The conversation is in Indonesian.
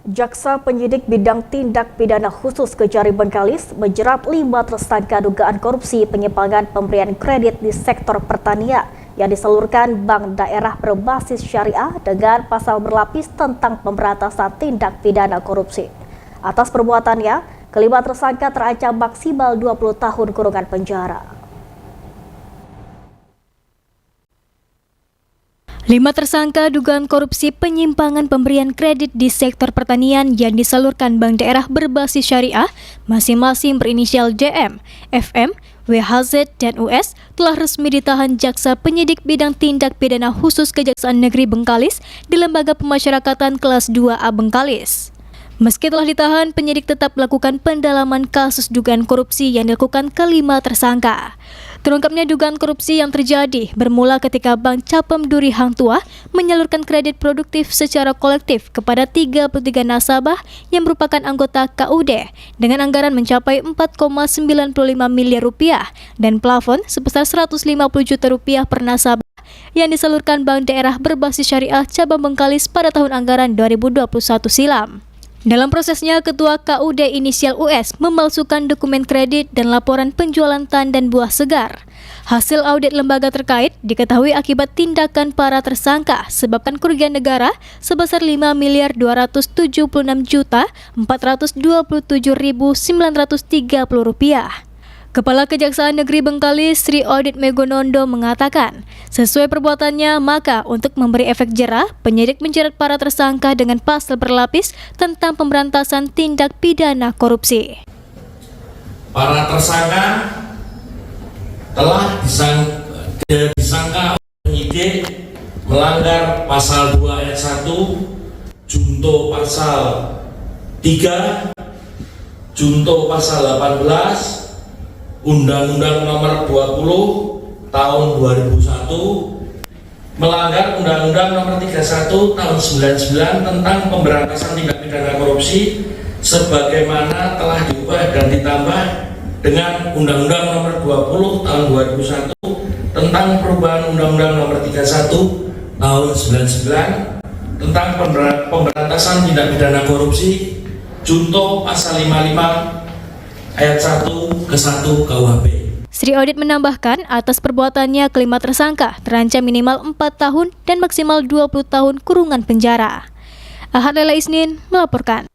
Jaksa penyidik bidang tindak pidana khusus Kejari Bengkalis menjerat 5 tersangka dugaan korupsi penyimpangan pemberian kredit di sektor pertanian yang disalurkan bank daerah berbasis syariah dengan pasal berlapis tentang pemberantasan tindak pidana korupsi. Atas perbuatannya, kelima tersangka terancam maksimal 20 tahun kurungan penjara. 5 tersangka dugaan korupsi penyimpangan pemberian kredit di sektor pertanian yang disalurkan bank daerah berbasis syariah masing-masing berinisial JM, FM, WHZ, dan US telah resmi ditahan Jaksa Penyidik Bidang Tindak Pidana Khusus Kejaksaan Negeri Bengkalis di Lembaga Pemasyarakatan Kelas 2A Bengkalis. Meski telah ditahan, penyidik tetap melakukan pendalaman kasus dugaan korupsi yang dilakukan kelima tersangka. Terungkapnya dugaan korupsi yang terjadi bermula ketika Bank Capem Duri Hang Tuah menyalurkan kredit produktif secara kolektif kepada 33 nasabah yang merupakan anggota KUD dengan anggaran mencapai 4,95 miliar rupiah dan plafon sebesar 150 juta rupiah per nasabah yang disalurkan Bank Daerah Berbasis Syariah Cabang Bengkalis pada tahun anggaran 2021 silam. Dalam prosesnya, Ketua KUD inisial US memalsukan dokumen kredit dan laporan penjualan tandan buah segar. Hasil audit lembaga terkait diketahui akibat tindakan para tersangka sebabkan kerugian negara sebesar 5.207.427.930 rupiah. Kepala Kejaksaan Negeri Bengkalis Sri Odit Megonondo mengatakan, sesuai perbuatannya maka untuk memberi efek jerah, penyidik menjerat para tersangka dengan pasal berlapis tentang pemberantasan tindak pidana korupsi. Para tersangka telah disangka penyidik melanggar pasal 2 ayat 1, junto pasal 3, junto pasal 18, Undang-Undang Nomor 20 Tahun 2001, melanggar Undang-Undang Nomor 31 Tahun 99 tentang pemberantasan tindak pidana korupsi sebagaimana telah diubah dan ditambah dengan Undang-Undang Nomor 20 Tahun 2001 tentang perubahan Undang-Undang Nomor 31 Tahun 99 tentang pemberantasan tindak pidana korupsi, junto pasal 55 ayat 1 ke 1 KUHP. Sri Odit menambahkan, atas perbuatannya kelima tersangka terancam minimal 4 tahun dan maksimal 20 tahun kurungan penjara. Ahad Lela Isnin melaporkan.